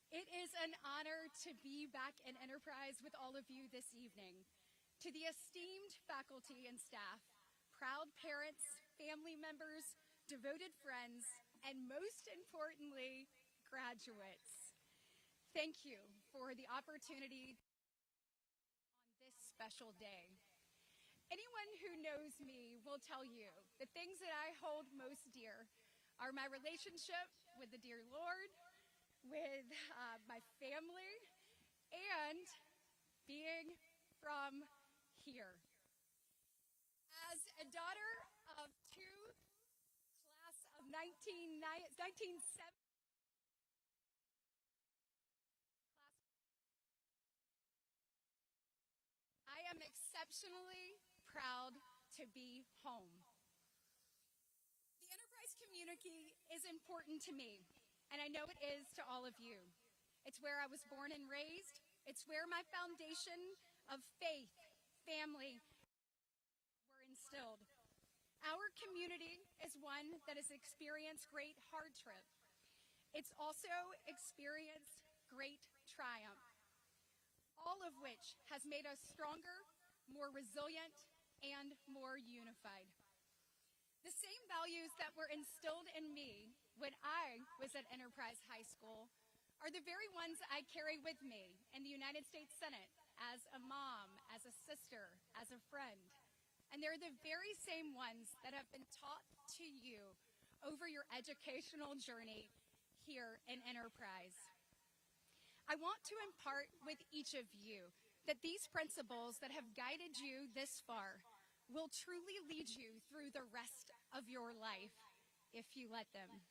It is an honor to be back in Enterprise with all of you this evening. To the esteemed faculty and staff, proud parents, family members, devoted friends, and most importantly, graduates, thank you for the opportunity on this special day. Anyone who knows me will tell you the things that I hold most dear are my relationship with the dear Lord, with my family, and being from here. As a daughter of two class of 1970 class, I am exceptionally proud to be home. The Enterprise community is important to me, and I know it is to all of you. It's where I was born and raised. It's where my foundation of faith, family, were instilled. Our community is one that has experienced great hardship. It's also experienced great triumph, all of which has made us stronger, more resilient, and more unified. The same values that were instilled in me when I was at Enterprise High School are the very ones I carry with me in the United States Senate as a mom, as a sister, as a friend. And they're the very same ones that have been taught to you over your educational journey here in Enterprise. I want to impart with each of you that these principles that have guided you this far will truly lead you through the rest of your life if you let them.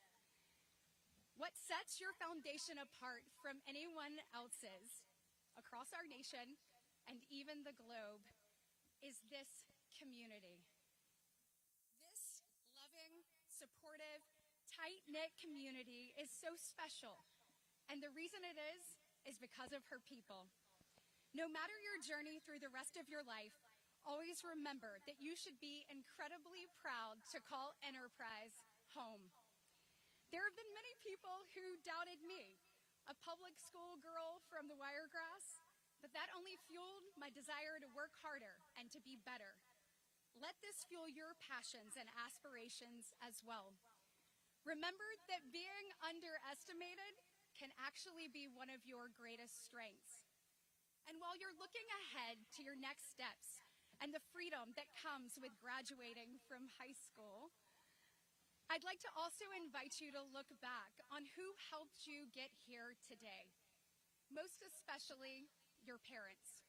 What sets your foundation apart from anyone else's across our nation and even the globe is this community. This loving, supportive, tight-knit community is so special, and the reason it is because of her people. No matter your journey through the rest of your life, always remember that you should be incredibly proud to call Enterprise home. There have been many people who doubted me, a public school girl from the Wiregrass, but that only fueled my desire to work harder and to be better. Let this fuel your passions and aspirations as well. Remember that being underestimated can actually be one of your greatest strengths. And while you're looking ahead to your next steps, and the freedom that comes with graduating from high school, I'd like to also invite you to look back on who helped you get here today, most especially your parents.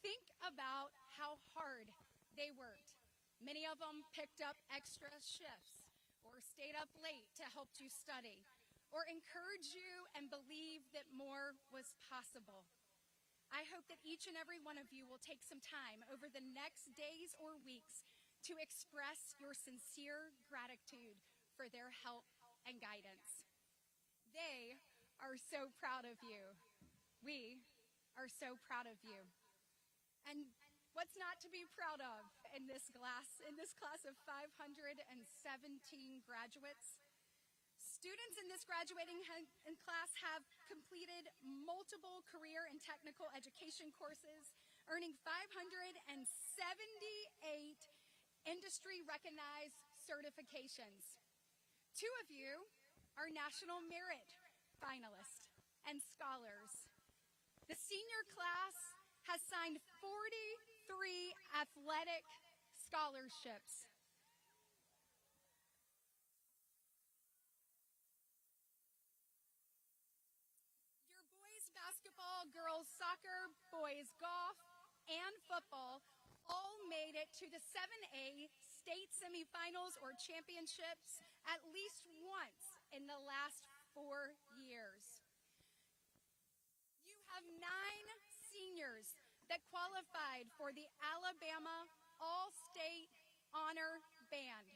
Think about how hard they worked. Many of them picked up extra shifts or stayed up late to help you study or encourage you and believe that more was possible. I hope that each and every one of you will take some time over the next days or weeks to express your sincere gratitude for their help and guidance. They are so proud of you. We are so proud of you. And what's not to be proud of in this class of 517 graduates? Students in this graduating class have completed multiple career and technical education courses, earning 578 industry-recognized certifications. 2 of you are National Merit finalists and scholars. The senior class has signed 43 athletic scholarships. Your boys basketball, girls soccer, boys golf, and football all made it to the 7A state semifinals or championships at least once in the last 4 years. You have 9 seniors that qualified for the Alabama All-State Honor Band.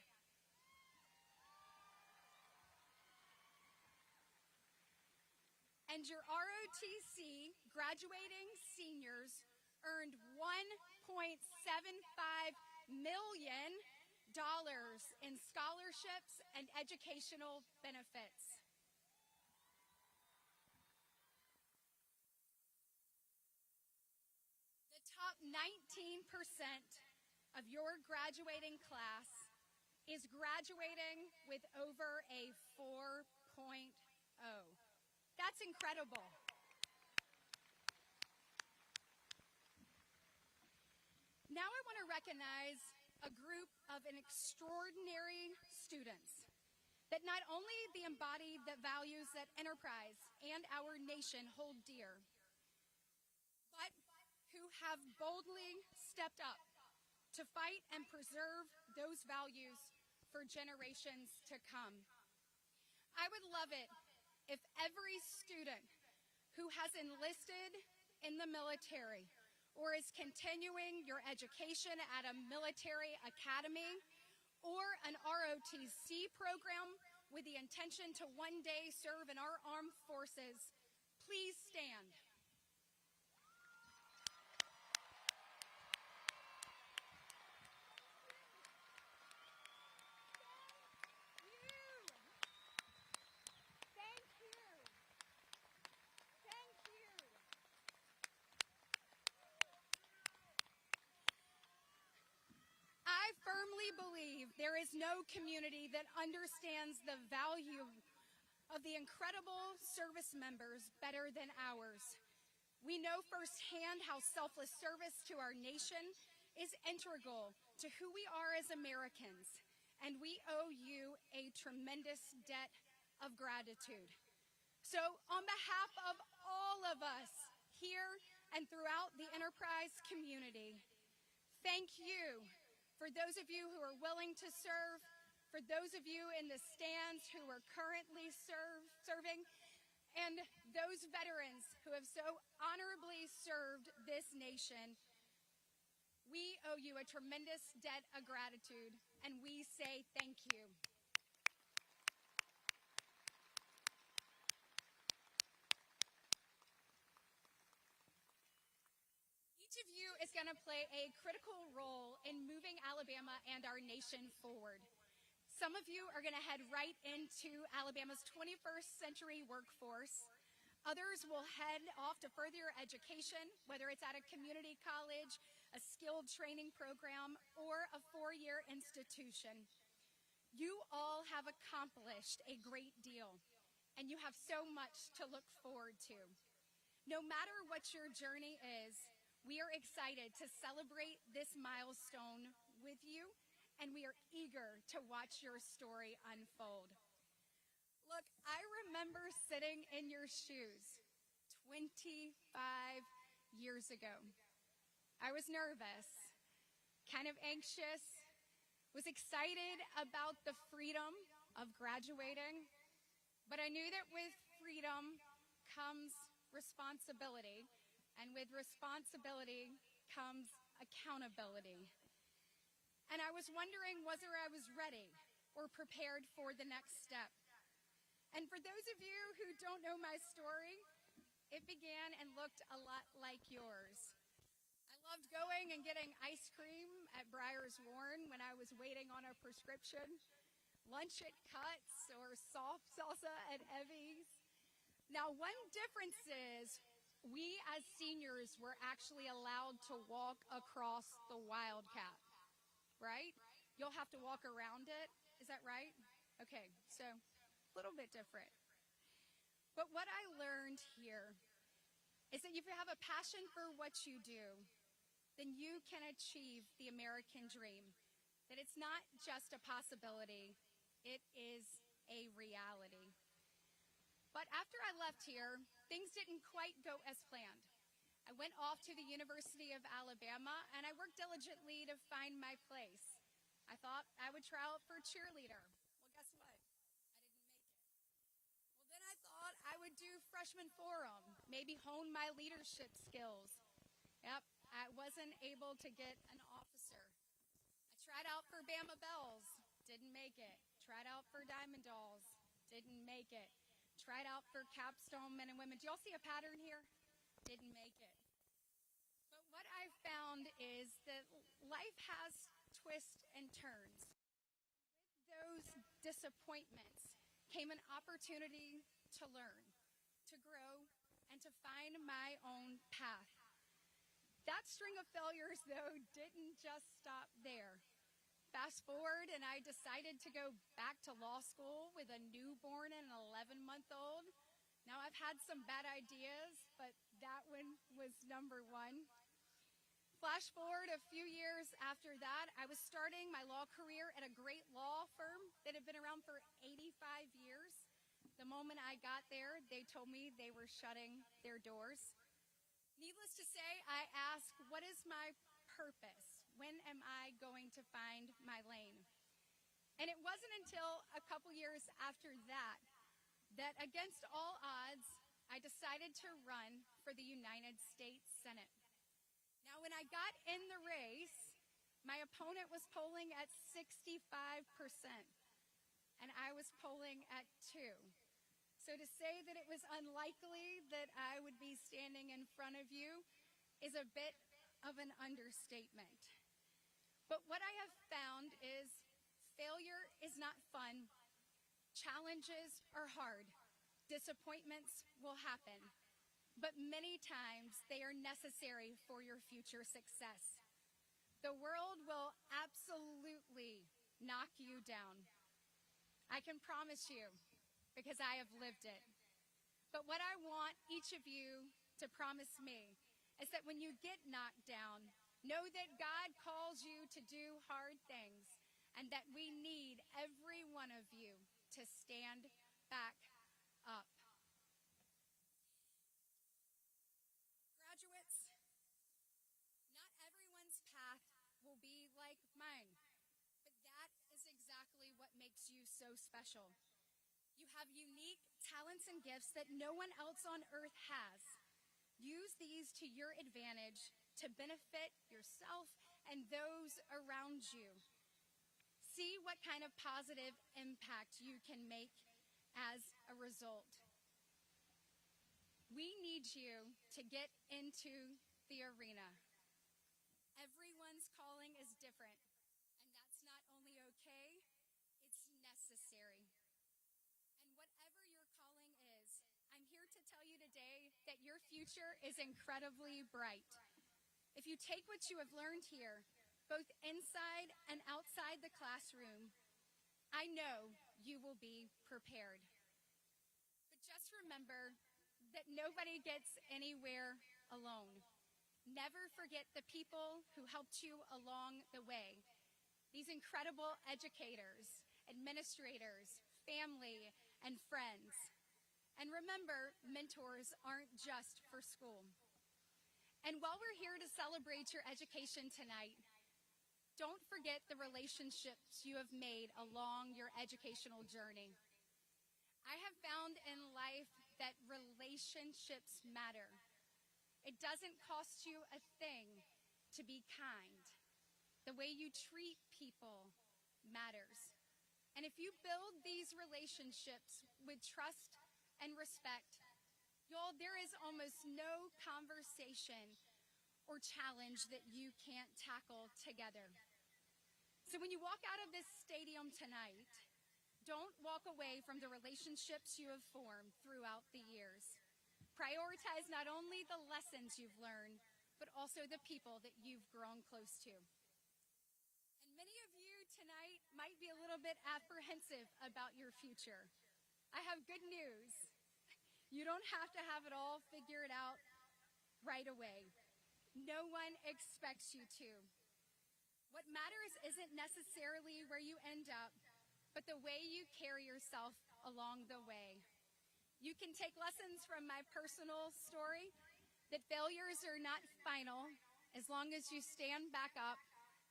And your ROTC graduating seniors earned $1.75 million in scholarships and educational benefits. top 19% of your graduating class is graduating with over a 4.0. That's incredible. Now I want to recognize a group of an extraordinary students that not only they embody the values that Enterprise and our nation hold dear, but who have boldly stepped up to fight and preserve those values for generations to come. I would love it if every student who has enlisted in the military or is continuing your education at a military academy or an ROTC program with the intention to one day serve in our armed forces, please stand. I firmly believe there is no community that understands the value of the incredible service members better than ours. We know firsthand how selfless service to our nation is integral to who we are as Americans, and we owe you a tremendous debt of gratitude. So on behalf of all of us here and throughout the Enterprise community, thank you for those of you who are willing to serve, for those of you in the stands who are currently serving, and those veterans who have so honorably served this nation. We owe you a tremendous debt of gratitude, and we say thank you. Each of you is going to play a critical role in moving Alabama and our nation forward. Some of you are going to head right into Alabama's 21st century workforce. Others will head off to further your education, whether it's at a community college, a skilled training program, or a four-year institution. You all have accomplished a great deal, and you have so much to look forward to. No matter what your journey is, we are excited to celebrate this milestone with you, and we are eager to watch your story unfold. Look, I remember sitting in your shoes 25 years ago. I was nervous, kind of anxious, was excited about the freedom of graduating, but I knew that with freedom comes responsibility. And with responsibility comes accountability. And I was wondering whether I was ready or prepared for the next step. And for those of you who don't know my story, it began and looked a lot like yours. I loved going and getting ice cream at Briar's Warren when I was waiting on a prescription, lunch at Cuts, or soft salsa at Evie's. Now, one difference is we as seniors were actually allowed to walk across the Wildcat, right? You'll have to walk around it. Is that right? Okay, so a little bit different. But what I learned here is that if you have a passion for what you do, then you can achieve the American dream. That it's not just a possibility, it is a reality. But after I left here, things didn't quite go as planned. I went off to the University of Alabama, and I worked diligently to find my place. I thought I would try out for cheerleader. Well, guess what? I didn't make it. Well, then I thought I would do freshman forum, maybe hone my leadership skills. Yep, I wasn't able to get an officer. I tried out for Bama Bells, didn't make it. Tried out for Diamond Dolls, didn't make it. Tried out for Capstone Men and Women. Do y'all see a pattern here? Didn't make it. But what I found is that life has twists and turns. With those disappointments came an opportunity to learn, to grow, and to find my own path. That string of failures, though, didn't just stop there. Fast forward, and I decided to go back to law school with a newborn and an 11-month-old. Now, I've had some bad ideas, but that one was number one. Flash forward a few years after that, I was starting my law career at a great law firm that had been around for 85 years. The moment I got there, they told me they were shutting their doors. Needless to say, I asked, what is my purpose? When am I going to find my lane? And it wasn't until a couple years after that, that against all odds, I decided to run for the United States Senate. Now, when I got in the race, my opponent was polling at 65%, and I was polling at 2%. So to say that it was unlikely that I would be standing in front of you is a bit of an understatement. But what I have found is failure is not fun. Challenges are hard. Disappointments will happen. But many times they are necessary for your future success. The world will absolutely knock you down. I can promise you, because I have lived it. But what I want each of you to promise me is that when you get knocked down, know that God calls you to do hard things and that we need every one of you to stand back up. Graduates, not everyone's path will be like mine, but that is exactly what makes you so special. You have unique talents and gifts that no one else on earth has. Use these to your advantage to benefit yourself and those around you. See what kind of positive impact you can make as a result. We need you to get into the arena. Everyone's calling is different, and that's not only okay, it's necessary. Whatever your calling is, I'm here to tell you today that your future is incredibly bright. If you take what you have learned here, both inside and outside the classroom, I know you will be prepared. But just remember that nobody gets anywhere alone. Never forget the people who helped you along the way. These incredible educators, administrators, family, and friends. And remember, mentors aren't just for school. And while we're here to celebrate your education tonight, don't forget the relationships you have made along your educational journey. I have found in life that relationships matter. It doesn't cost you a thing to be kind. The way you treat people matters. And if you build these relationships with trust and respect, y'all, there is almost no conversation or challenge that you can't tackle together. So when you walk out of this stadium tonight, don't walk away from the relationships you have formed throughout the years. Prioritize not only the lessons you've learned, but also the people that you've grown close to. Many of you tonight might be a little bit apprehensive about your future. I have good news. You don't have to have it all figured out right away. No one expects you to. What matters isn't necessarily where you end up, but the way you carry yourself along the way. You can take lessons from my personal story that failures are not final as long as you stand back up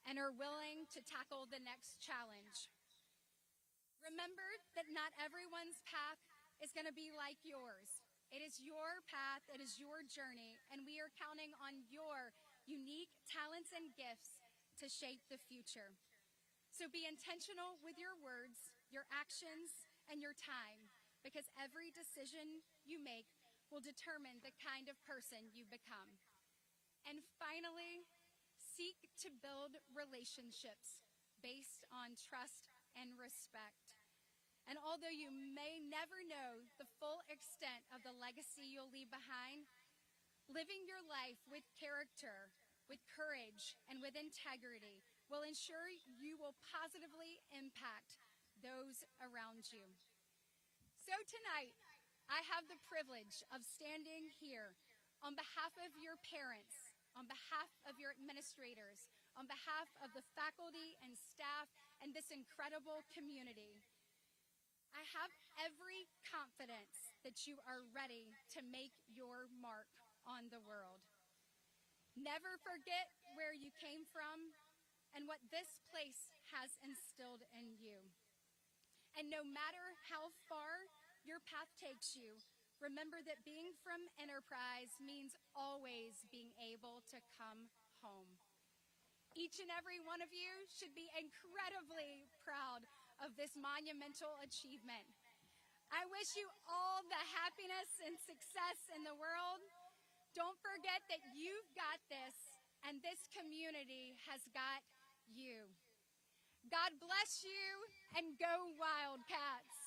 and are willing to tackle the next challenge. Remember that not everyone's path is going to be like yours. It is your path, it is your journey, and we are counting on your unique talents and gifts to shape the future. So be intentional with your words, your actions, and your time, because every decision you make will determine the kind of person you become. And finally, seek to build relationships based on trust and respect. And although you may never know the full extent of the legacy you'll leave behind, living your life with character with courage and with integrity will ensure you will positively impact those around you. So tonight, I have the privilege of standing here on behalf of your parents, on behalf of your administrators, on behalf of the faculty and staff and this incredible community. I have every confidence that you are ready to make your mark on the world. Never forget where you came from and what this place has instilled in you. And no matter how far your path takes you, remember that being from Enterprise means always being able to come home. Each and every one of you should be incredibly proud of this monumental achievement. I wish you all the happiness and success in the world. Don't forget that you've got this, and this community has got you. God bless you, and go Wildcats.